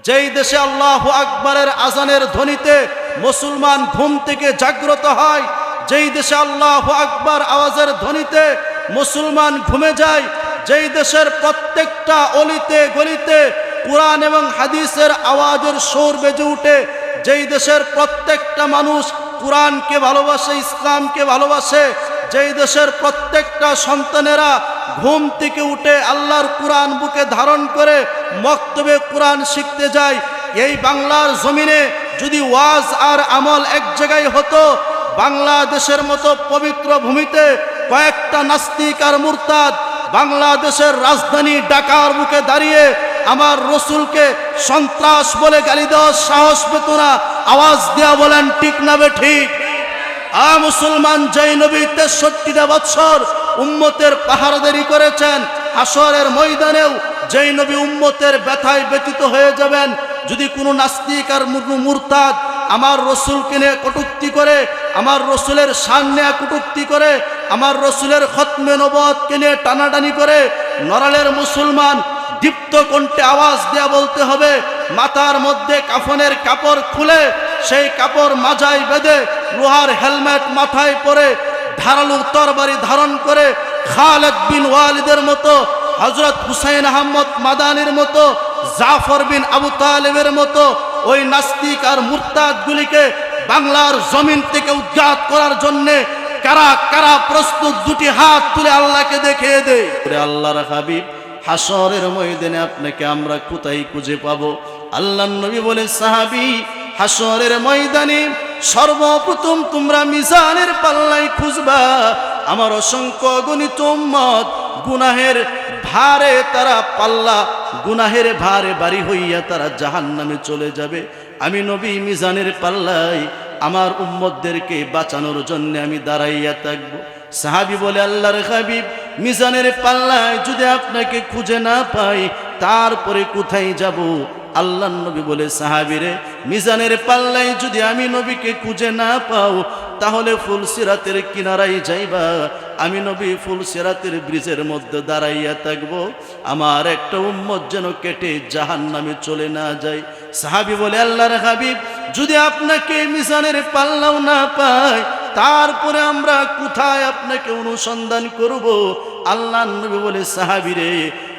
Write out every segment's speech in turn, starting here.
যেই দেশে আল্লাহু আকবারের আজানের ধ্বনিতে মুসলমান ঘুম থেকে জাগ্রত হয়, যেই দেশে আল্লাহু আকবার আওয়াজের ধ্বনিতে মুসলমান ঘুমে যায়, যেই দেশের প্রত্যেকটা অলিতে গলিতে কুরআন এবং হাদিসের আওয়াজের সুর বেজে উঠে, যেই দেশের প্রত্যেকটা মানুষ কুরআনকে ভালোবাসে, ইসলামকে ভালোবাসে, যেই দেশের প্রত্যেকটা সন্তানেরা ঘুম থেকে উঠে আল্লাহর কুরআন বুকে ধারণ করে মক্তবে কুরআন শিখতে যায়, এই বাংলার জমিনে যদি ওয়াজ আর আমল এক জায়গায় হতো, বাংলাদেশের মতো পবিত্র ভূমিতে কয়েকটা নাস্তিক আর মুরতাদ বাংলাদেশের রাজধানী ঢাকার বুকে দাঁড়িয়ে আমার রসুলকে সন্ত্রাস বলে গালি দেওয়ার সাহস পেত না। আওয়াজ দেয়া বলেন ঠিক না বে ঠিক? মুসলমান যেই নবী 63টা বছর উম্মতের পাহারাদারি করেছেন, হাসরের ময়দানেও যেই নবী উম্মতের ব্যথায় ব্যতীত হয়ে যাবেন, যদি কোনো নাস্তিক আর মুরতাদ আমার রসুলকে নিয়ে কটূক্তি করে, আমার রসুলের শান নিয়ে কটূক্তি করে, আমার রসুলের খতমে নবুয়তকে নিয়ে টানাটানি করে, নড়ালের মুসলমান দীপ্ত কণ্ঠে আওয়াজ দেয়া বলতে হবে, মাথার মধ্যে কাফনের কাপড় খুলে সেই কাপড় মাজায় বেঁধে লোহার হেলমেট মাথায় পরে ধারালো তরবারি ধারণ করে খালিদ বিন ওয়ালিদের মতো, হযরত হুসাইন আহমদ মাদানির মতো, জাফর বিন আবু তালেবের মতো ওই নাস্তিক আর মুরতাদগুলিকে বাংলার জমিন থেকে উৎখাত করার জন্য কারা কারা প্রস্তুত? দুটি হাত তুলে আল্লাহকে দেখিয়ে দেয়। আল্লাহর হাবিব হাসরের ময়দানে আপনাকে আমরা কোথায় খুঁজে পাবো? আল্লাহর নবী বলে, সাহাবী, হাসরের ময়দানে সর্বপ্রথম তোমরা মিজানের পাল্লায় খুঁজবা আমার অসংখ্য গণিত উম্মত গুনাহের ভারে তারা পাল্লা, গুনাহের ভারে বাড়ি হইয়া তারা জাহান্নামে চলে যাবে। আমি নবী মিজানের পাল্লায় আমার উম্মতদেরকে বাঁচানোর জন্য আমি দাঁড়াইয়া থাকবো। সাহাবী বলে, আল্লাহর হাবিব, মিজানের পাল্লায় যদি আপনাকে খুঁজে না পাই তারপরে কোথায় যাব? আল্লাহর নবী বলে, সাহাবীরে, মিজানের পাল্লায় যদি আমি নবীকে খুঁজে না পাও তাহলে ফুলসিরাতের কিনারায় যাইবা। আমি নবী ফুলসিরাতের ব্রিজের মধ্যে দাঁড়াইয়া থাকবো, আমার একটা উম্মত যেন কেটে জাহান্নামে চলে না যায়। সাহাবী বলে, আল্লাহর হাবিব, যদি আপনাকে মিজানের পাল্লাও না পাই তারপরে আমরা কোথায় আপনাকে অনুসন্ধান করব? আল্লাহর নবী বলে, সাহাবীরে,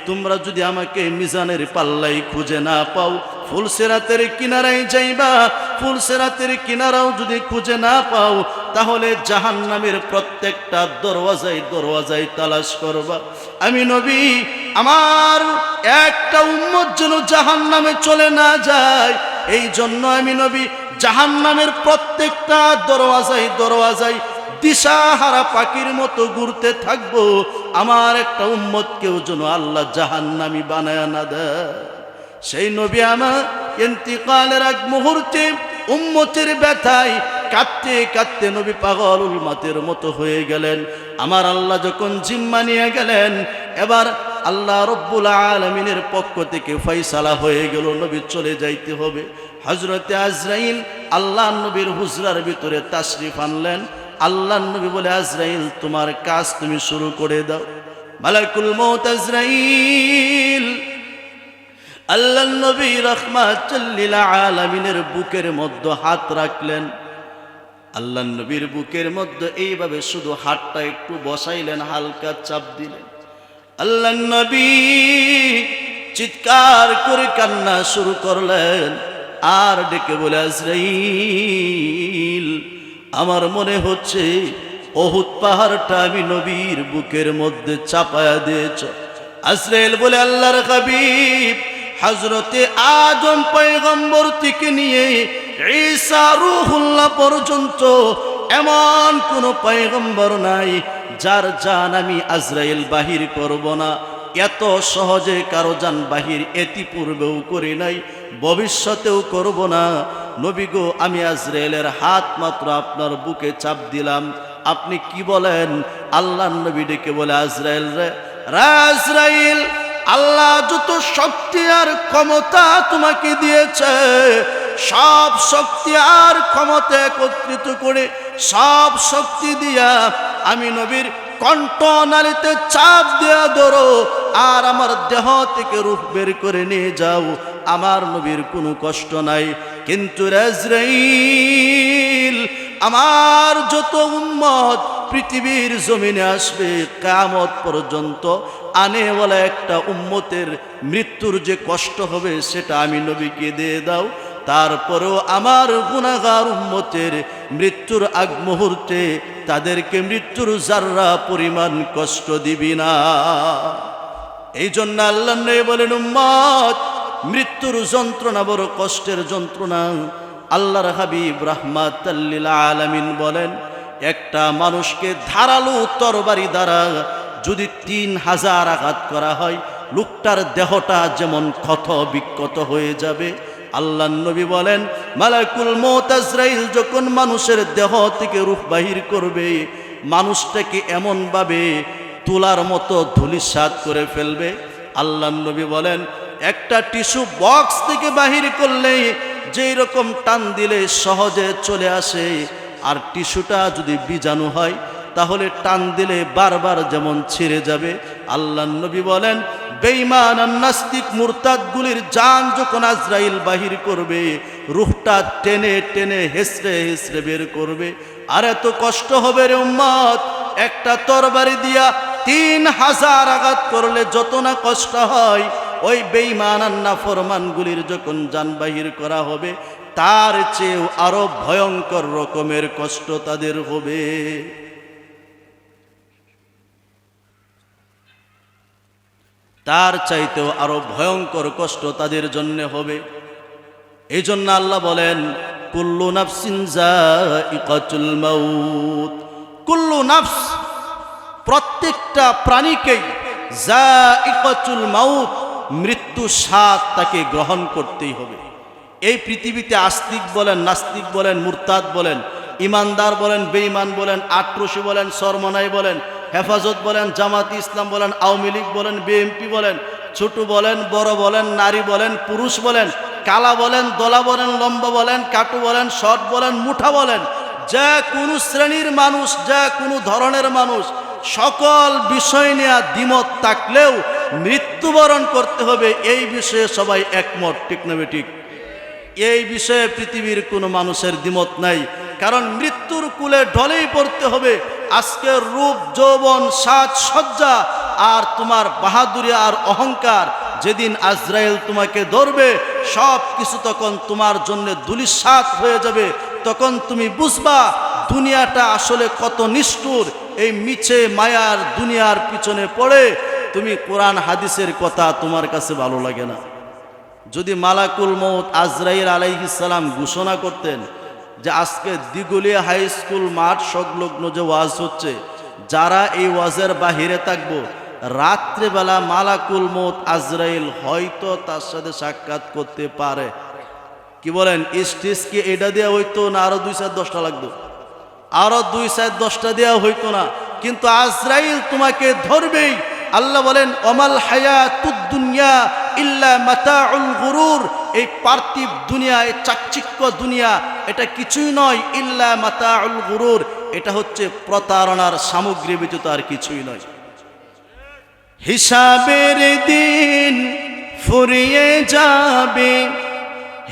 তোমরা যদি আমাকে মিজানের পাল্লাই খুঁজে না পাও ফুলসিরাতের কিনারায় যাইবা। ফুলসিরাতের কিনারাও যদি খুঁজে না পাও তাহলে জাহান্নামের প্রত্যেকটা দরওয়াজায় দরওয়াজায় তালাশ করবা। আমি নবী আমার একটা উম্মত যেন জাহান্নামে চলে না যায়, এই জন্য আমি নবী জাহান্নামের প্রত্যেকটা দরওয়াজায় দরওয়াজায় দিশাহারা পাখির মতো ঘুরতে থাকবো। আমার একটা উম্মতকেও যেন আল্লাহ জাহান্নামী বানায় না দেয়। সেই নবী আমার ইন্তিকালের এক মুহূর্তে উম্মতের ব্যথায় কাঁদতে কাঁদতে নবী পাগলুল মাতের মতো হয়ে গেলেন। আমার আল্লাহ যখন জিম্মা নিয়ে গেলেন, এবার আল্লাহ রব্বুল আলামিনের পক্ষ থেকে ফয়সালা হয়ে গেল, নবী চলে যাইতে হবে। হযরতে আজরাইল আল্লাহ নবীর হুজরার ভিতরে তাশরিফ আনলেন। আল্লাহ নবী বলে, আজরাইল, তোমার কাজ তুমি শুরু করে দাও। মালাকুল মউত আজরাইল আল্লাহ নবী রাহমাতুল লিল আলামিনের বুকের মধ্যে হাত রাখলেন। আল্লাহ নবীর বুকের মধ্যে এইভাবে শুধু হাতটা একটু বসাইলেন, হালকা চাপ দিলেন। আল্লাহ নবী চিৎকার করে কান্না শুরু করলেন আর ডেকে বলে, আজরাইল, আমার মনে হচ্ছে ওহুদ পাহাড়টা আমি নবীর বুকের মধ্যে চাপায়া দিয়েছ। আজরাইল বলে, আল্লাহর হাবিব, হযরতে আদম পয়গম্বর থেকে নিয়ে ঈসা রূহুল্লাহ পর্যন্ত এমন কোন পয়গম্বর নাই যার জান আমি আজরাইল বাহির করব না। এত সহজে কারো জান বাহির ইতিপূর্বেও করি নাই, ভবিষ্যতেও করব না। নবী গো, আমি আজরাইলের হাত মাত্র আপনার বুকে চাপ দিলাম, আপনি কি বলেন? আল্লাহ নবী ডেকে বলে, আজরাইল রে, আজরাইল, আল্লাহ যত শক্তি আর ক্ষমতা তোমাকে দিয়েছে সব শক্তি আর ক্ষমতা একত্রিত করে সব শক্তি দিয়া আমি নবীর কণ্ঠনালীতে চাপ দেয়া ধরো আর আমার দেহ থেকে রূহ বের করে নিয়ে যাও। আমার নবীর কোনো কষ্ট নাই। কিন্তু আজরাইল আমার যত উম্মত পৃথিবীর জমিনে আসবে কিয়ামত পর্যন্ত, আনেওয়ালা একটা উম্মতের মৃত্যুর যে কষ্ট হবে সেটা আমি নবীকে দিয়ে দাও। তারপরেও আমার গুনাহগার উম্মতের মৃত্যুর আগ মুহূর্তে তাদেরকে মৃত্যুর যাররা পরিমাণ কষ্ট দিবি না। এই জন্য আল্লাহ নবী বলেন, উম্মত মৃত্যুর যন্ত্রণা বড় কষ্টের যন্ত্রণা। আল্লাহর হাবিব রাহমাতাল লিল আলামিন বলেন, একটা মানুষকে ধারালো তরবারি দ্বারা যদি 3000 আঘাত করা হয়, লোকটার দেহটা যেমন ক্ষত বিক্ষত হয়ে যাবে। আল্লাহ নবী বলেন, মালাকুল মউত আজরাইল যখন মানুষের দেহ থেকে রূহ বাহির করবে, মানুষটাকে এমনভাবে তুলার মতো ধূলিসাৎ করে ফেলবে। আল্লাহ নবী বলেন, একটা টিস্যু বক্স থেকে বাহির করলে যেই রকম টান দিলে সহজে চলে আসে, আর টিস্যুটা যদি বীজাণু হয় তাহলে টান দিলে বারবার যেমন ছিঁড়ে যাবে। আল্লাহ নবী বলেন, বেঈমান আর নাস্তিক মুরতাদগুলির জান যখন আজরাইল বাহির করবে, রূহটা টেনে টেনে হেসড়ে হেসড়ে বের করবে। আর এত কষ্ট হবে রে উম্মত, একটা তরবারি দিয়া 3000 আঘাত করলে যত না কষ্ট হয়, ওই বেঈমান আর নাফরমানগুলির যখন জান বাহির করা হবে তার চেয়েও আরো ভয়ঙ্কর রকমের কষ্ট তাদের হবে। তার চাইতেও আরো ভয়ঙ্কর কষ্ট তাদের জন্য হবে। এই জন্য আল্লাহ বলেন, কুল্লু নাফসিন যায়িকাতুল মাউত। কুল্লু নাফস, প্রত্যেকটা প্রাণীকেই যায়িকাতুল মাউত, মৃত্যু স্বাদ তাকে গ্রহণ করতেই হবে। এই পৃথিবীতে আস্তিক বলেন, নাস্তিক বলেন, মুরতাদ বলেন, ইমানদার বলেন, বেঈমান বলেন, আটরশি বলেন, সরমনাই বলেন, হেফাজত বলেন, জামাত ইসলাম বলেন, আওয়ামী লীগ বলেন, বিএনপি বলেন, ছোট বলেন, বড় বলেন, নারী বলেন, পুরুষ বলেন, কালা বলেন, দলা বলেন, লম্বা বলেন, কাটু বলেন, শর্ট বলেন, মুঠা বলেন, যে কোনো শ্রেণীর মানুষ, যে কোনো ধরনের মানুষ, সকল বিষয় নিয়ে দ্বিমত থাকলেও মৃত্যুবরণ করতে হবে, এই বিষয়ে সবাই একমত। ঠিক না ঠিক? এই বিষয়ে পৃথিবীর কোনো মানুষের দ্বিমত নাই। কারণ মৃত্যুর কূলে ঢলেই পড়তে হবে। আজকের রূপ যৌবন সাজ সজ্জা আর তোমার বাহাদুরি আর অহংকার, যেদিন আজরাইল তোমাকে ধরবে সব কিছু তখন তোমার জন্য ধূলিসাৎ হয়ে যাবে। তখন তুমি বুঝবা দুনিয়াটা আসলে কত নিষ্ঠুর। এই মিছে মায়ার দুনিয়ার পিছনে পড়ে তুমি কোরআন হাদিসের কথা তোমার কাছে ভালো লাগে না। যদি মালাকুল মউত আজরাইল আলাইহিস সালাম ঘোষণা করতেন যে আজকে দিগুলিয়া হাই স্কুল মাঠ সংলগ্ন যে ওয়াজ হচ্ছে, যারা এই ওয়াজের বাহিরে থাকবো, রাত্রেবেলা মালাকুল মউত আজরাইল হয়তো তার সাথে সাক্ষাৎ করতে পারে। কি বলেন? স্টেজ কি এটা দেওয়া হইতো না আরো 2-4-10টা লাগতো? আরো 2-4-10টা দেওয়া হইতো না। কিন্তু আজরাইল তোমাকে ধরবেই। আল্লাহ বলেন, ওমাল হায়াতুদ দুনিয়া ইল্লা মাতাউল গুরুর। এই পার্থিব দুনিয়া, এই চাকচিক্য দুনিয়া, এটা কিছুই নয়। ইল্লা মাতাউল গুরুর, এটা হচ্ছে প্রতারণার সামগ্রী ব্যতীত আর কিছুই নয়। হিসাবের দিন ফুরিয়ে যাবে,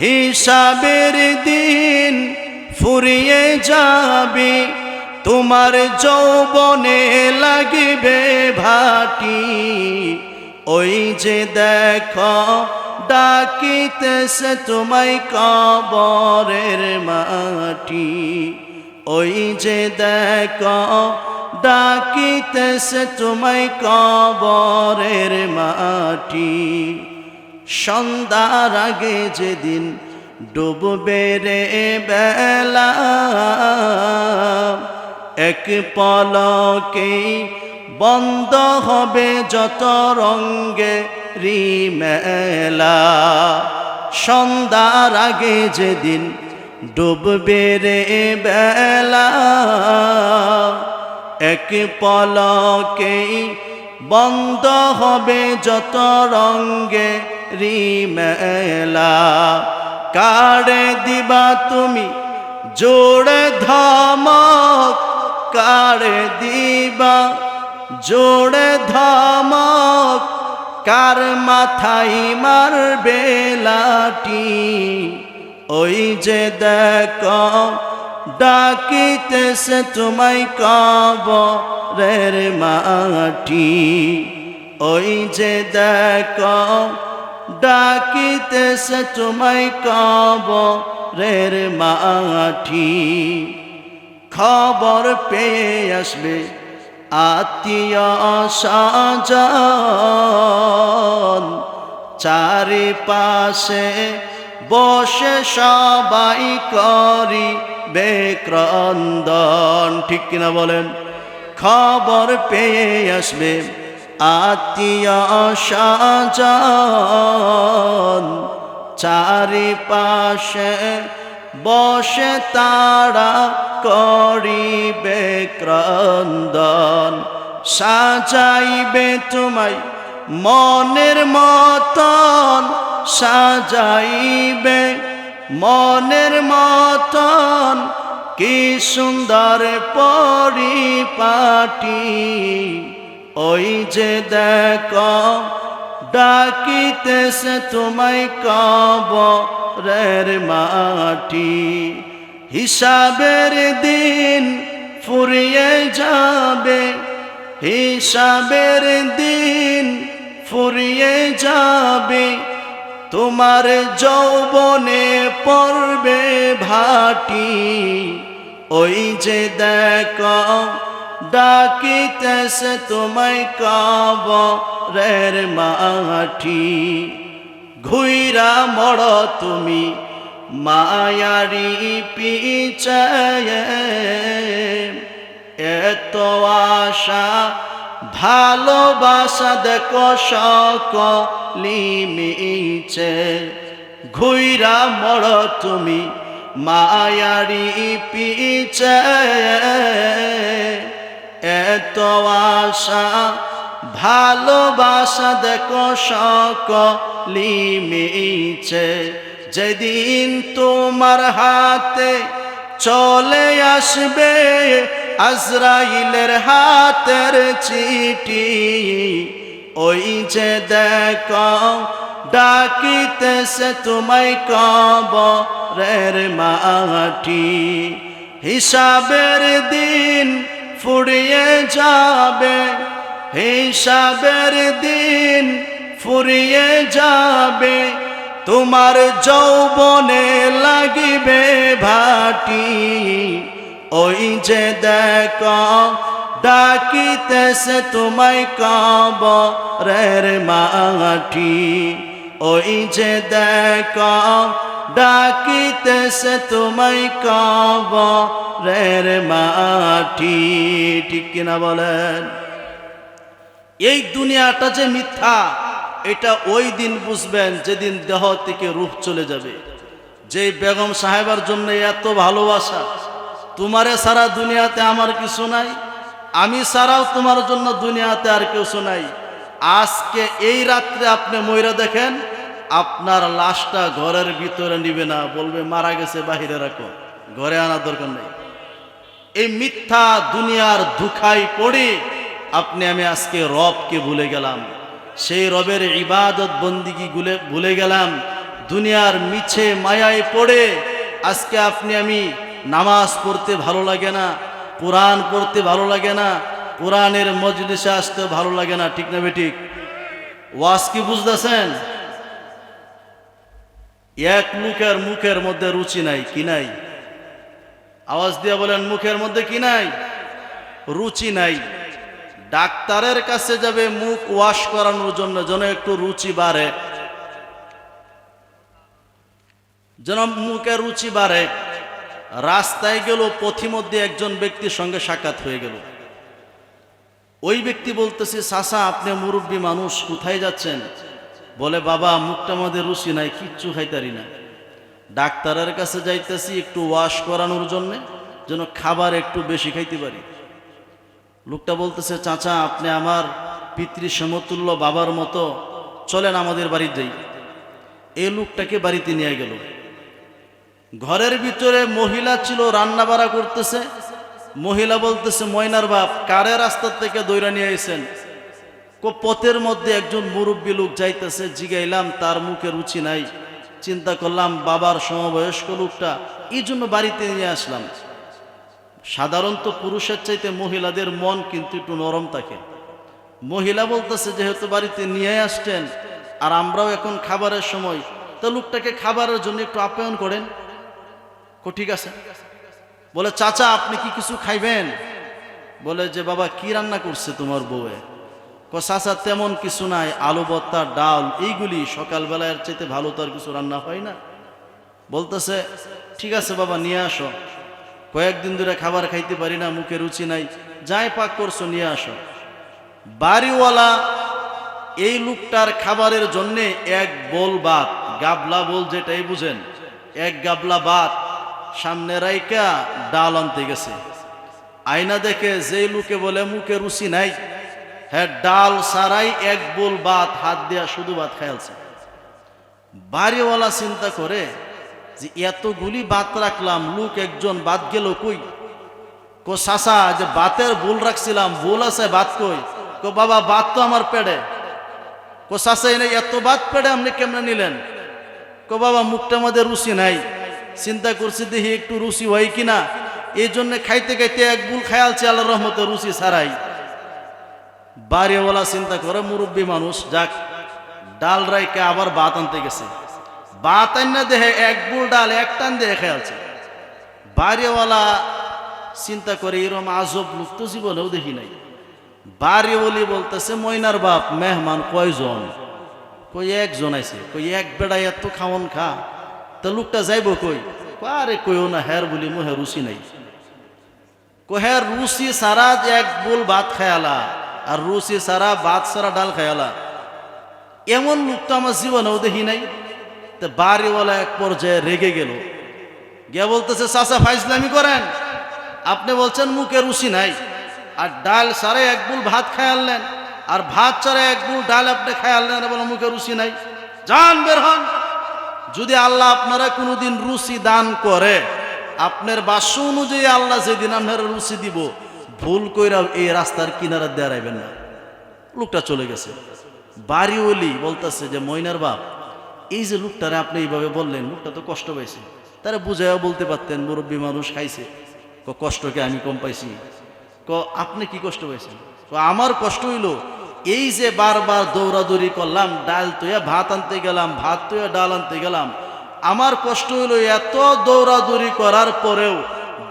হিসাবের দিন ফুরিয়ে যাবে, তোমার যৌবনে লাগিবে ভাটি। ওই যে দেখো ডাকিতেছে তোমায় কবরের মাটি। ওই যে দেখো ডাকিতেছে তোমায় কবরের মাটি। সন্ধ্যার আগে যেদিন ডুববে রে বেলা, এক পলকে বন্ধ হবে যত রঙ্গে মেলা। সন্ধ্যার আগে যেদিন ডুববে রে বেলা, এক পলকে বন্ধ হবে যত রঙ্গে মেলা। কারে দিবা তুমি জোড়ে ধমক, কারে দিবা জোড়ে ধমক, কার মাথায় মারবে লাঠি, ওই যে দেখো ডাকিতেছে তোমায় কবরের মাটি, ওই যে দেখো ডাকিতেছে তোমায় কবরের মাটি। খবর পেয়ে আসবে আত্মীয় স্বজন, চারিপাশে বসে সবাই করিবে ক্রন্দন। ঠিক কিনা বলেন? খবর পেয়ে আসবে আত্মীয় স্বজন, চারিপাশে বসে তারা করিবে ক্রন্দন। সাজাইবে তোমায় মনের মতন, সাজাইবে মনের মতন, কি সুন্দর পরিপাটি, ওই যে দেখো ডাকিতেছে তোমায় কবরের মাটি। হিসাবের দিন ফুরিয়ে যাবে, হিসাবের দিন ফুরিয়ে যাবে, তোমার যৌবনে পড়বে ভাটি, ওই যে দেখো ডাকিতেছে তোমায় কবরের মাটি। ঘুইরা মর তুমি মায়ারি পিছে, এত আশা ভালোবাসা দেখো সকলি মিছে। ঘুইরা মর তুমি মায়ারি পিছে, এত আশা ভালোবাসা দেখো সকলি মিছে। যেদিন তোমার হাতে চলে আসবে আজরাইলের হাতের চিঠি, ওই যে দেখো ডাকিতেছে তোমায় কবরের মাটি। হিসাবের দিন ফুরিয়ে যাবে, হিসাবের দিন ফুরিয়ে যাবে, তোমার যৌবনে লাগিবে ভাটি, ওই যে দেখো ডাকিতেছে তোমায় কবরের মাটি, ওই যে দেখো ডাকিতেছে তোমায় কবরের মাটি। ঠিক কিনা বলেন? এই দুনিয়াটা যে মিথ্যা, এটা ওই দিন বুঝবেন যেদিন দেহ থেকে রূহ চলে যাবে। যে বেগম সাহেবার জন্য এত ভালোবাসা, তোমারে সারা দুনিয়াতে আমার কিছু নাই, আমি ছাড়াও তোমার জন্য দুনিয়াতে আর কিছু নাই। আজকে এই রাত্রে আপনি ময়রা দেখেন, আপনার লাশটা ঘরের ভিতরে নিবে না, বলবে মারা গেছে বাহিরে রাখো, ঘরে আনার দরকার নেই। এই মিথ্যা দুনিয়ার ধোঁকায় পড়ে আপনি আমি আজকে রবকে ভুলে গেলাম, সেই রবের ইবাদত বন্দিগি ভুলে গেলাম। দুনিয়ার মিছে মায়ায় পড়ে আজকে আপনি আমি নামাজ পড়তে ভালো লাগে না, কোরআন পড়তে ভালো লাগে না, কোরআনের মজলিসে আসতে ভালো লাগে না। ঠিক না বেঠিক? ওয়াজ কি বুঝতেছেন? এক লোকের মুখের মধ্যে রুচি নাই, কি নাই? আওয়াজ দিয়ে বলেন, মুখের মধ্যে কি নাই? রুচি নাই। ডাক্তারের কাছে যাবে মুখ ওয়াশ করানোর জন্য, যেন একটু রুচি বাড়ে, যেন মুখে রুচি বাড়ে। রাস্তায় গেল, পথিমধ্যে একজন ব্যক্তির সঙ্গে সাক্ষাৎ হয়ে গেল। ওই ব্যক্তি বলতেছে, চাচা আপনি মুরব্বী মানুষ, কোথায় যাচ্ছেন? বলে, বাবা মুখটা মধ্যে রুচি নাই, কিচ্ছু খাইতারি না, ডাক্তারের কাছে যাইতেছি একটু ওয়াশ করানোর জন্য, যেন খাবার একটু বেশি খাইতে পারি। লোকটা বলতেছে, চাচা আপনি আমার পিতৃ সমতুল্য বাবার মতো, চলেন আমাদের বাড়িতে যাই। এই লোকটাকে বাড়িতে নিয়ে গেল। ঘরের ভিতরে মহিলা ছিল, রান্না বাড়া করতেছে। মহিলা বলতেছে, ময়নার বাপ কারে রাস্তা থেকে দৌড়া নিয়ে আইছেন? পথের মধ্যে একজন মুরব্বী লোক যাইতেছে, জিগাইলাম, তার মুখে রুচি নাই। চিন্তা করলাম বাবার সমবয়স্ক লোকটা, এই জন্য বাড়িতে নিয়ে আসলাম। সাধারণত পুরুষের চাইতে মহিলাদের মন কিন্তু একটু নরম থাকে। মহিলা বলতেছে যেহেতু বাড়িতে নিয়ে আসছেন আর আমরাও এখন খাবারের সময়, তো লোকটাকে খাবারের জন্য একটু আপ্যায়ন করেন। ঠিক আছে। বলে চাচা আপনি কি কিছু খাইবেন? বলে যে বাবা কি রান্না করছে তোমার বউয়ে? চাচা তেমন কিছু নাই, আলু ভর্তা, ডাল, এইগুলি সকালবেলার চাইতে ভালো তো আর কিছু রান্না হয় না। বলতেছে ঠিক আছে বাবা নিয়ে আসো, কয়েকদিন ধরে খাবার খাইতে পারি না, মুখে রুচি নাই, যাই পাক করছো নিয়ে আসো। বাড়িওয়ালা এই লোকটার খাবারের জন্য এক বোল ভাত, গাবলা বোল যেটাই বুঝেন, এক গাবলা ভাত সামনে রাইকা ডাল আনতে গেছে। আয়না দেখে যেই লোকে বলে মুখে রুচি নাই, হ্যাঁ ডাল সারাই এক বোল ভাত হাত দেয়া শুধু ভাত খাইছে। বাড়িওয়ালা চিন্তা করে যে এতগুলি ভাত রাখলাম, লোক একজন ভাত গেল কই? চাচা যে ভাতের বোল রাখছিলাম, বোল আছে ভাত কই? বাবা ভাত তো আমার পেটে। চাচা এনে এত ভাত পেটে আপনি কেমনে নিলেন? বাবা মুখটা আমাদের রুচি নাই, চিন্তা করছি দেখি একটু রুচি হয় কিনা, এই জন্য খাইতে খাইতে এক বুল খায়ালছি, আল্লাহর রহমতে রুচি ছাড়াই। বাড়িওয়ালা চিন্তা করে মুরব্বী মানুষ, যাক ডাল রাইকে আবার ভাত আনতে গেছে। ভাত আইনা দেখে এক বুল ডাল এক টান দিয়ে খেয়ালছে। বাড়িওয়ালা চিন্তা করে এরকম আজব লোক তো জীবনেও দেখি নাই। বাড়িওয়ালি বলতেছে ময়নার বাপ মেহমান কয়জন? কই একজন আইছে। কই এক বেড়া এত খাওয়ন খা, তা লোকটা যাইব কই? আরে কইও না, হ্যার বলি মুহে রুচি নাই। হ্যার রুচি সারা এক বোল ভাত খায়ালা, আর রুচি সারা ভাত সারা ডাল খায়ালা, এমন লোক তো আমার জীবনেও দেখি নাই। তা বাড়িওয়ালা এক পর্যায়ে রেগে গেল, গিয়া বলতেছে চাচা ফাইজলামি করেন, আপনি বলছেন মুখে রুচি নাই, আর ডাল সারে এক বুল ভাত খায়ালেন, আর ভাত সারে এক বুল ডাল আপনি খায়ালেন, আর বলে মুখে রুচি নাই। যান বের হন। যদি আল্লাহ আপনারা কোনোদিন রুচি দান করে, আপনার বাস্য অনুযায়ী আল্লাহ যেদিন আপনারা রুচি দিব, ভুল কইরা এই রাস্তার কিনারা দাঁড়াইবেন না। লোকটা চলে গেছে। বাড়িওয়ালি বলতেছে যে ময়নার বাপ, এই যে লোকটারে আপনি এইভাবে বললেন, লোকটা তো কষ্ট পাইছে, তারা বুঝাইয়া বলতে পারতেন মুরব্বী মানুষ খাইছে। কষ্টকে আমি কম পাইছি? আপনি কি কষ্ট পাইছেন? আমার কষ্ট হইল এই যে বারবার দৌড়াদৌড়ি করলাম, ডাল তুইয়া ভাত আনতে গেলাম, ভাত তুইয়া ডাল আনতে গেলাম, আমার কষ্ট হইল এত দৌড়াদৌড়ি করার পরেও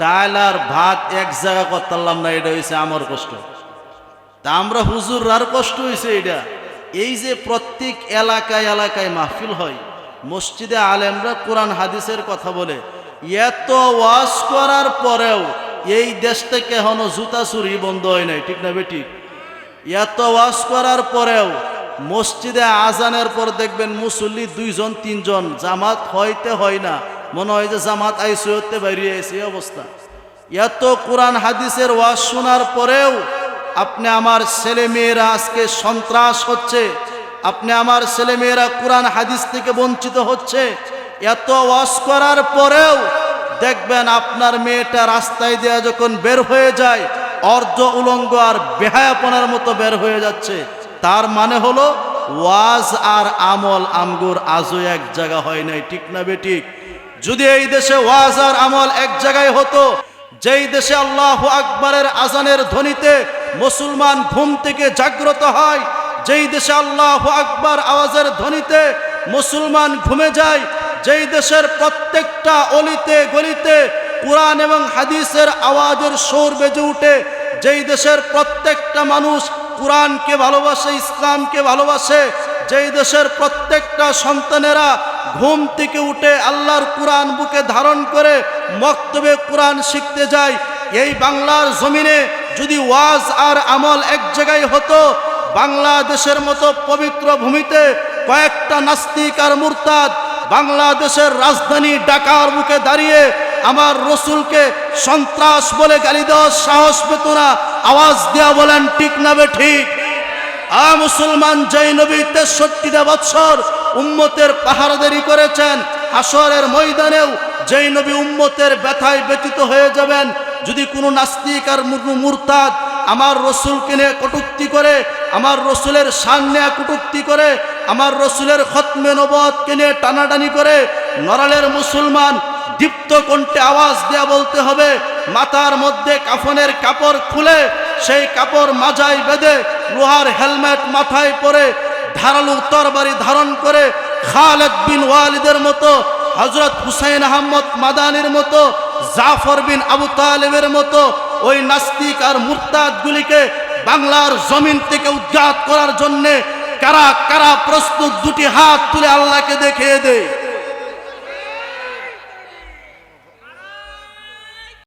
ডাল আর ভাত এক জায়গা করতে পারলাম না, এটা হয়েছে আমার কষ্ট। তা আমরা হুজুরার কষ্ট হয়েছে এটা। এই যে প্রত্যেক এলাকায় এলাকায় মাহফিল হয়, মসজিদে আলেমরা কোরআন হাদিসের কথা বলে, এত ওয়াজ করার পরেও এই দেশ থেকে এখনো জুতা চুরি বন্ধ হয় নাই, ঠিক না বেঠিক? এত ওয়াজ করার পরেও মসজিদে আজানের পর দেখবেন মুসল্লি 2 জন 3 জন, জামাত হইতে হয় না, মনে হয় যে জামাত আইসে হতে বাইরে আইসে অবস্থা। এত কোরআন হাদিসের ওয়াজ শোনার পরেও আপনি আমার ছেলেমেয়েরা আজকে সন্ত্রাস হচ্ছে, আপনি আমার ছেলেমেয়েরা কোরআন হাদিস থেকে বঞ্চিত হচ্ছে। এত ওয়াজ করার পরেও দেখবেন আপনার মেয়েটা রাস্তায় দেয়া যখন বের হয়ে যায়, অর্ধ উলঙ্গ আর বেহায়াপনার মতো বের হয়ে যাচ্ছে। তার মানে হলো ওয়াজ আর আমল আমগুর আজও এক জায়গা হয় নাই, ঠিক না বেঠিক? যদি এই দেশে ওয়াজ আর আমল এক জায়গায় হতো, যেই দেশে আল্লাহু আকবারের আজানের ধ্বনিতে মুসলমান ঘুম থেকে জাগ্রত হয়, যেই দেশে আল্লাহু আকবার আওয়াজের ধ্বনিতে মুসলমান ঘুমে যায়, যেই দেশের প্রত্যেকটা অলিতে গলিতে কোরআন এবং হাদিসের আওয়াজের সুর বেজে উঠে, যেই দেশের প্রত্যেকটা মানুষ কোরআনকে ভালোবাসে, ইসলামকে ভালোবাসে, যেই দেশের প্রত্যেকটা সন্তানেরা ঘুম থেকে উঠে আল্লাহর কোরআন বুকে ধারণ করে মক্তবে কোরআন শিখতে যায়, এই বাংলার জমিনে যদি ওয়াজ আর আমল এক জায়গায় হতো, বাংলাদেশের মতো পবিত্র ভূমিতে কয়েকটা নাস্তিক আর মুরতাদ বাংলাদেশের রাজধানী ঢাকার মুখে দাঁড়িয়ে আমার রসুলকে সন্ত্রাস বলে গালি দেওয়ার সাহস পেত না। আওয়াজ দেওয়া বলেন ঠিক না বে ঠিক? মুসলমান যেই নবী 63টা বছর উম্মতের পাহারাদারি করেছেন, হাসরের ময়দানেও যেই নবী উম্মতের ব্যথায় ব্যতীত হয়ে যাবেন, যদি কোনো নাস্তিক আর মুরতাদ আমার রসুলকে নিয়ে কটূক্তি করে, আমার রসুলের শান নিয়ে কটূক্তি করে, আমার রসুলের খতমে নবুয়তকে নিয়ে টানাটানি করে, নড়ালের মুসলমান দীপ্ত কণ্ঠে আওয়াজ দেয়া বলতে হবে, মাথার মধ্যে কাফনের কাপড় খুলে সেই কাপড় মাজায় বেঁধে লোহার হেলমেট মাথায় পরে ধারালো তরবারি ধারণ করে খালেদ বিন ওয়ালিদের মতো, হযরত হুসাইন আহমদ মাদানির মতো, জাফর বিন আবু তালেবের মতো ওই নাস্তিক আর মুরতাদগুলিকে বাংলার জমিন থেকে উৎখাত করার জন্য কারা কারা প্রস্তুত? দুটি হাত তুলে আল্লাহকে দেখিয়ে দেয়।